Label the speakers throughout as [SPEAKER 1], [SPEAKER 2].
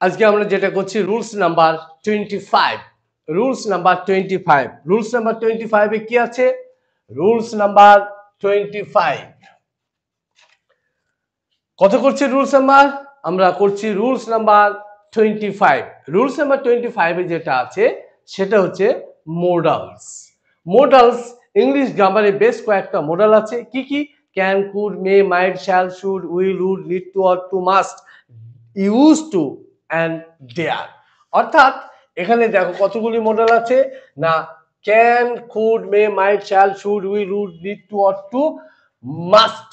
[SPEAKER 1] আজকে আমরা যেটা করছি rules number 25। Rules number 25। Rules number 25 এ কি আছে? রুলস নাম্বার 25 কত করছি? রুলস নাম্বার আমরা করছি রুলস নাম্বার 25। রুলস নাম্বার 25 এ যেটা আছে সেটা হচ্ছে মোডালস। মোডালস ইংলিশ গ্রামারে বেশ কয়েকটা মোডাল আছে। কি কি? Can, could, may, might, shall, should, will, would, need to, ought to, must, use to and dare. অর্থাৎ এখানে দেখো কতগুলি মডেল আছে না, can, could, may, might, shall, should, will, would, need to, ought to, must,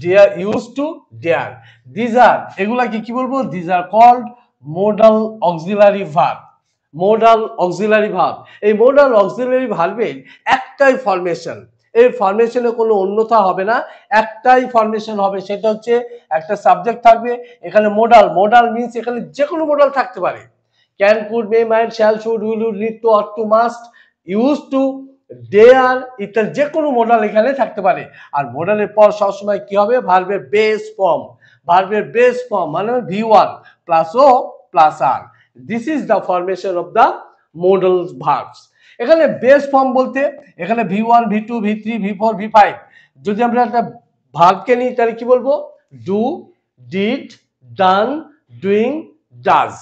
[SPEAKER 1] dare, use to, dare. These are, এগুলাকে কি বলবো? These are called modal auxiliary verb. Modal auxiliary verb. এই মোডাল অক্সিলারি ভার্বের একটাই formation, এই ফরমেশনে কোনো অন্যথা হবে না, একটাই ফরমেশন হবে, সেটা হচ্ছে একটা সাবজেক্ট থাকবে, এখানে মোডাল। মোডাল মিন্স এখানে যে কোনো মোডাল থাকতে পারে। Can, could, may, might, shall, should, will, would, need to, ought to, must, use to, dare ইত্যাদি যে কোনো মোডাল এখানে থাকতে পারে। আর মোডালের পর সবসময় কি হবে? ভার্বের বেস ফর্ম। ভার্বের বেস ফর্ম মানে V1 প্লাস ও প্লাস আর। This is the formation of the modal verbs. এখানে বেস ফর্ম বলতে এখানে V1, V2, V3, V4, V5। যদি আমরা একটা ভার্বকে নিই তাহলে কি বলবো? Do, did, done, doing, does.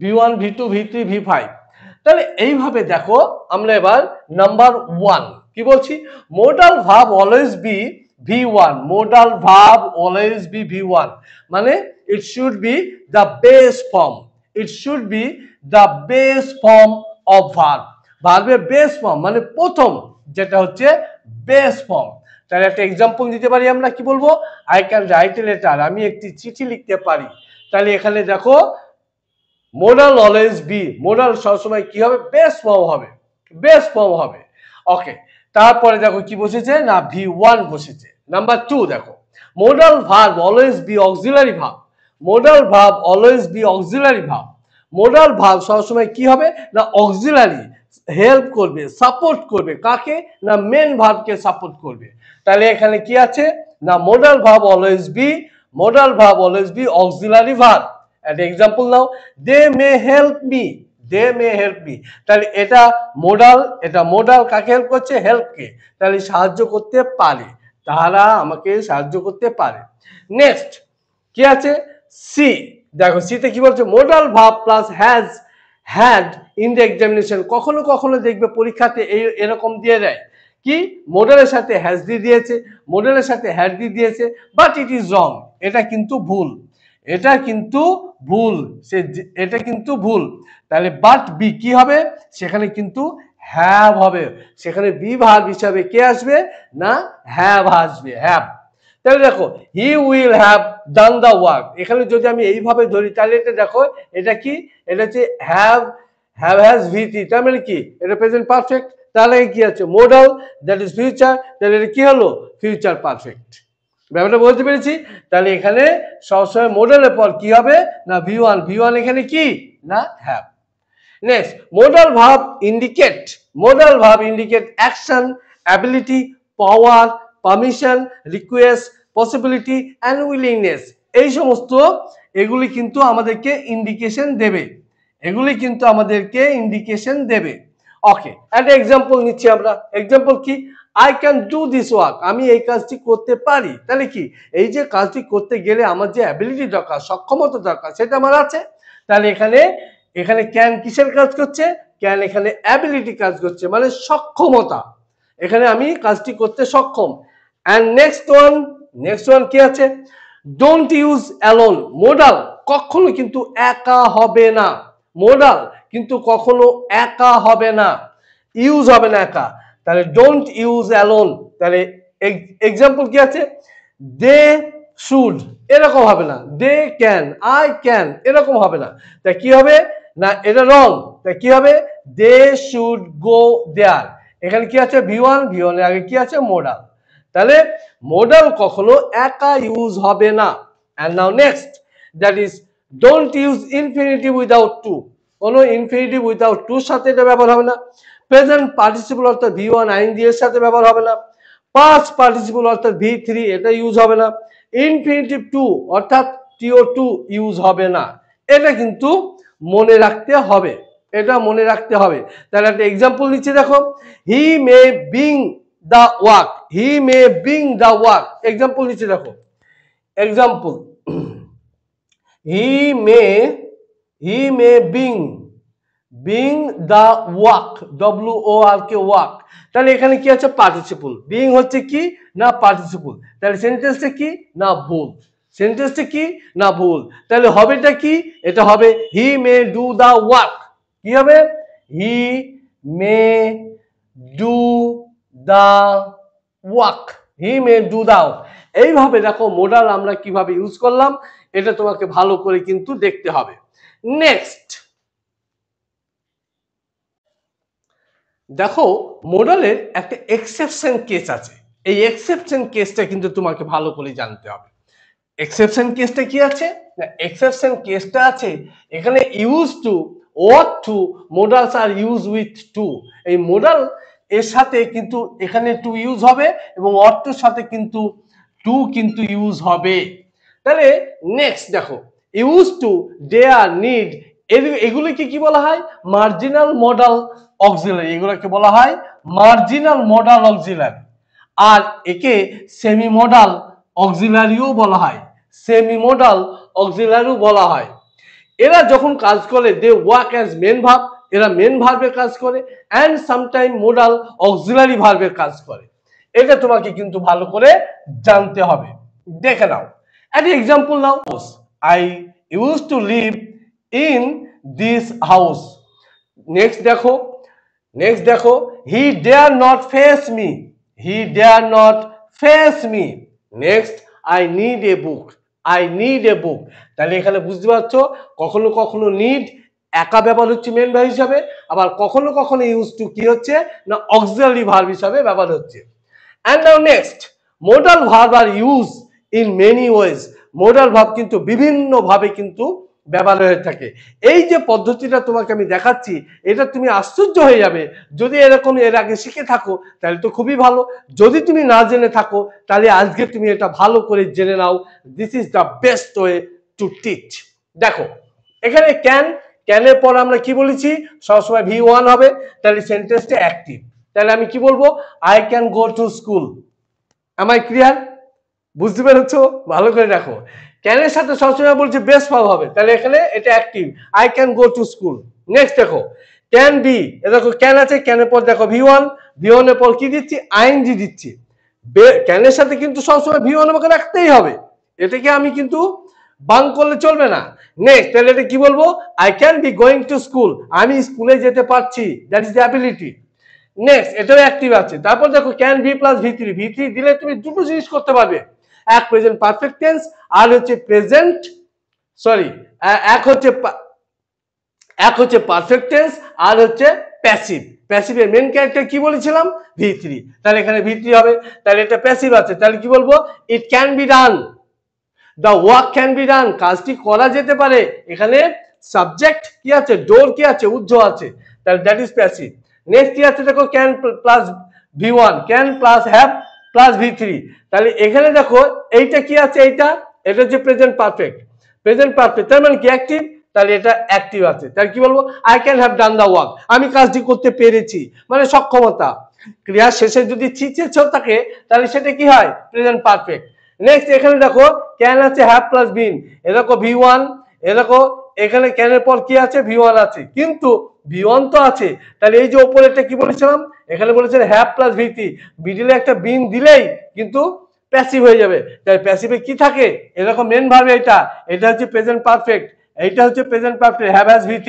[SPEAKER 1] V1, V2, V3, V5। তাহলে এইভাবে দেখো আমরা এবার নাম্বার 1 কি বলছি? Modal verb always be V1। Modal verb always be V1 মানে it should be the base form. It should be the base form of verb. ভার্বের base form মানে প্রথম যেটা হচ্ছে বেস ফর্ম। তাহলে একটা এক্সাম্পল দিতে পারি আমরা, কি বলবো? I can write a letter. আমি একটি চিঠি লিখতে পারি। তাহলে এখানে দেখো মোডাল অলওয়েজ বি, মোডাল সবসময় কি হবে? বেস ফর্ম হবে, বেস ফর্ম হবে। ওকে, তারপরে দেখো কি বসেছে না, V1 বসেছে। নাম্বার 2 দেখো, modal verb always be auxiliary verb. Modal verb always be auxiliary verb. Modal verb সবসময় কি হবে না, অক্সিলারি, হেল্প করবে, সাপোর্ট করবে। কাকে? না মেন ভার্বকে সাপোর্ট করবে। তাহলে এখানে কি আছে না, modal verb always be, modal verb always be auxiliary verb. একটা এক্সাম্পল নাও, দে মে হেল্প মি, দে মে হেল্প মি। তাহলে এটা মোডাল, এটা মোডাল কাকে হেল্প করছে? হেল্পকে। তাহলে সাহায্য করতে পারে, তারা আমাকে সাহায্য করতে পারে। নেক্সট কি আছে? সি। দেখো সিতে কি বলছে? Modal verb plus has, had in the examination. কখনো কখনো দেখবে পরীক্ষাতে এরকম দিয়ে দেয় কি, মোডালের সাথে হ্যাজ দিয়ে দিয়েছে, মোডালের সাথে হ্যাড দিয়ে দিয়েছে, বাট ইট ইজ রং। এটা কিন্তু ভুল, এটা কিন্তু ভুল, এটা কিন্তু ভুল। তাহলে বাট বি কি হবে? সেখানে কিন্তু হ্যাভ হবে। সেখানে বি ভার্ব হিসাবে কে আসবে না, হ্যাভ আসবে, হ্যাভ। তাহলে দেখো he will have done the work. এখানে যদি আমি এইভাবে ধরি তাহলে এটা দেখো, এটা কি? এটা হচ্ছে হ্যাভ, হ্যাভ হ্যাজ ভিটি, তার মানে কি? এটা প্রেজেন্ট পারফেক্ট। তাহলে কি আছে? Modal, that is future. তাহলে এটা কি হলো? Future perfect. ব্যাপারটা বলতে পেরেছি? তাহলে এখানে সবসময় মোডালের পর কি হবে না, V1। V1 এখানে কি না, have. Next, modal verb indicate. Modal verb indicate action, ability, power, permission, request, possibility and willingness. এই সমস্ত এগুলি কিন্তু আমাদেরকে ইন্ডিকেশন দেবে, এগুলি কিন্তু আমাদেরকে ইন্ডিকেশন দেবে। ওকে, একটা এক্সাম্পল নিচ্ছি আমরা। এক্সাম্পল কি? I can do this work. আমি এই কাজটি করতে পারি। তাহলে কি? এই যে কাজটি করতে গেলে আমার যে অ্যাবিলিটি দরকার, সক্ষমতা দরকার, সেটা আমার আছে। তাহলে এখানে এখানে ক্যান কিসের কাজ করছে? ক্যান এখানে অ্যাবিলিটি কাজ করছে, মানে সক্ষমতা। এখানে আমি কাজটি করতে সক্ষম। অ্যান্ড নেক্সট ওয়ান কি আছে? Don't use alone. মোডাল কখনো কিন্তু একা হবে না, মোডাল কিন্তু কখনো একা হবে না, ইউজ হবে না একা। তাহলে ডোন্ট ইউজ অ্যালোন। তাহলে এক্সাম্পল কি আছে? দে শুড, এরকম হবে না। দে ক্যান, আই ক্যান, এরকম হবে না। তা কি হবে না, এটা রং। তা কি হবে? দে শুড গো দেয়ার। এখানে কি আছে? V1। V1 এর আগে কি আছে? মোডাল। তাহলে মোডাল কখনো একা ইউজ হবে না। And now next, that is don't use infinitive without to. কোনো ইনফিনিটিভ উইদাউট টু সাথে এটা ব্যবহার হবে না। প্রেজেন্ট পার্টিসিপল অর্থাৎ V1 আইএনজি এর সাথে ব্যবহার হবে না। পাস্ট পার্টিসিপল অর্থাৎ V3 এটা ইউজ হবে না। ইনফিনিটিভ টু অর্থাৎ TO2 ইউজ হবে না। এটা কিন্তু মনে রাখতে হবে, এটা মনে রাখতে হবে। তাহলে একটা এক্সাম্পল নিচে দেখো, he may being the work, he may being the work, example নিচে দেখো, example he may being the work, WORK work. তাহলে এখানে কি আছে? পার্টিসিপল। বিং হচ্ছে কি না পার্টিসিপল, তাহলে সেন্টেন্সটা কি না ভুল, সেন্টেন্সটা কি না ভুল। তাহলে হবেটা কি? এটা হবে he may do the work. কি হবে? He may do the work, he may do the work. এইভাবে দেখো মোডাল আমরা কিভাবে ইউজ করলাম, এটা তোমাকে ভালো করে কিন্তু দেখতে হবে। নেক্সট দেখো, মোডালের একটা এক্সেপশন কেস আছে, এই এক্সেপশন কেসটা কিন্তু তোমাকে ভালো করে জানতে হবে। এক্সেপশন কেসটা কি আছে না, এক্সেপশন কেসটা আছে এখানে use to, ought to, modals are use with to. এই মোডাল এর সাথে কিন্তু এখানে টু ইউজ হবে এবং ওয়াট টুর সাথে কিন্তু টু কিন্তু ইউজ হবে। তাহলে নেক্সট দেখো, ইউজ টু, ডেয়ার, নিড, এগুলোকে কি বলা হয়? মার্জিনাল মডাল অক্সিলারি, এগুলোকে বলা হয় মার্জিনাল মডাল অক্সিলারি। আর একে সেমি মডাল অক্সিলারিও বলা হয়, সেমি মডাল অক্সিলারিও বলা হয়। এরা যখন কাজ করে they work as main verb, এরা মেন ভার্বের কাজ করে, অ্যান্ড সামটাইম মোডাল অক্সিলারি ভার্বের কাজ করে। এটা তোমাকে কিন্তু ভালো করে জানতে হবে। দেখে নাও, একটা এক্সাম্পল নাও, I use to live in this house. Next দেখো, he dare not face me, he dare not face me. Next, I need a book, I need a book. তাহলে এখানে বুঝতে পারছো, কখনো কখনো নিড একা ব্যবহার হচ্ছে মেন ভার্ব হিসাবে, আবার কখনো কখনো ইউজ টু কি হচ্ছে না অক্সিলারি ভার্ব হিসাবে ব্যবহার হচ্ছে। And now next, modal verb are used in many ways. modal verb কিন্তু বিভিন্ন ভাবে কিন্তু ব্যবহার হয়ে থাকে। এই যে পদ্ধতিটা তোমাকে আমি দেখাচ্ছি, এটা তুমি আশ্চর্য হয়ে যাবে। যদি এরকম এর আগে শিখে থাকো তাহলে তো খুবই ভালো, যদি তুমি না জেনে থাকো তাহলে আজকে তুমি এটা ভালো করে জেনে নাও। This is the best way to teach. দেখো এখানে ক্যানের পর আমরা কি বলেছি? সবসময় V1 হবে, তাহলে সেন্টেন্সটা অ্যাক্টিভ। তাহলে আমি কি বলবো? I can go to school. am I clear? বুঝতে পেরেছো? ভালো করে দেখো, ক্যানের সাথে সবসময় বলছে বেস্ট ভার্ব হবে, তাহলে এখানে এটা active, I can go to school. Next দেখো, ক্যান বি, দেখো ক্যান আছে, ক্যানের পর দেখো V1, V1 এর পর কি দিচ্ছি? আইএনজি দিচ্ছি। ক্যানের সাথে কিন্তু সবসময় V1 আমাকে রাখতেই হবে, এটাকে আমি কিন্তু বাং করলে চলবে না। নেক্সট, তাহলে এটা কি বলবো? I can be going to school, আমি স্কুলে যেতে পারছি, that is the ability. Next, এটাও অ্যাক্টিভ আছে। তারপর দেখো ক্যান বি প্লাস V3 দিলে তুমি দুটো জিনিস করতে পারবে, এক প্রেজেন্ট পারফেক্ট টেন্স আর হচ্ছে প্রেজেন্ট, সরি, এক হচ্ছে পারফেক্ট টেন্স আর হচ্ছে প্যাসিভ। প্যাসিভের মেন ক্যারেক্টার কি বলেছিলাম? V3, তাহলে এখানে V3 হবে। তাহলে এটা প্যাসিভ আছে, তাহলে কি বলবো? It can be done, the work can be done, কাজটি করা যেতে পারে। এখানে সাবজেক্ট কি আছে? ডোর কি আছে? উজ্জ আছে, তাহলে দ্যাট ইজ প্যাসিভ। নেক্সট কি আছে দেখো, can plus V1, can plus have plus V3, তাহলে এখানে দেখো এইটা কি আছে? এটা হচ্ছে প্রেজেন্ট পারফেক্ট, তার মানে কি অ্যাক্টিভ, তাহলে এটা অ্যাক্টিভ আছে। তাহলে কি বলবো? I can have done the work, আমি কাজটি করতে পেরেছি, মানে সক্ষমতা। ক্রিয়ার শেষে যদি ছ থাকে তাহলে সেটা কি হয়? Present perfect. নেক্সট এখানে দেখো ক্যান আছে, হ্যাভ প্লাস বিন, এ দেখো V1, এ দেখো এখানে ক্যানের পর কি আছে? V1 আছে, কিন্তু V1 তো আছে, তাহলে এই যে উপরেরটা কি বলেছিলাম? এখানে বলেছিলাম হ্যাভ প্লাস V3, মিডলে একটা বিন দিলেই কিন্তু প্যাসিভ হয়ে যাবে। তাই প্যাসিভে কি থাকে? এরকম মেন ভার্ব, এটা হচ্ছে প্রেজেন্ট পারফেক্ট, এইটা হচ্ছে present perfect, have has V3,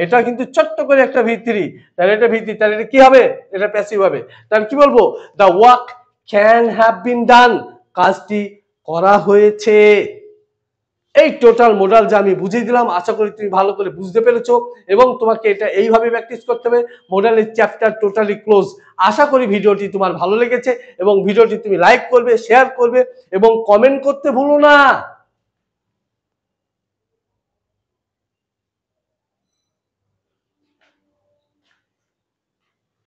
[SPEAKER 1] এটা কিন্তু ছোট্ট করে একটা V3, তাহলে এটা V3, তাহলে এটা কি হবে? এটা প্যাসিভ হবে। তাহলে কি বলবো? The work can have been done, কাজটি করা হয়েছে। এই টোটাল মডেল যা আমি বুঝিয়ে দিলাম, আশা করি তুমি ভালো করে বুঝতে পেরেছো এবং তোমাকে এটা এইভাবে প্র্যাকটিস করতে হবে। মডেলের চ্যাপ্টার টোটালি ক্লোজ। আশা করি ভিডিওটি তোমার ভালো লেগেছে এবং ভিডিওটি তুমি লাইক করবে, শেয়ার করবে এবং কমেন্ট করতে ভুলো না।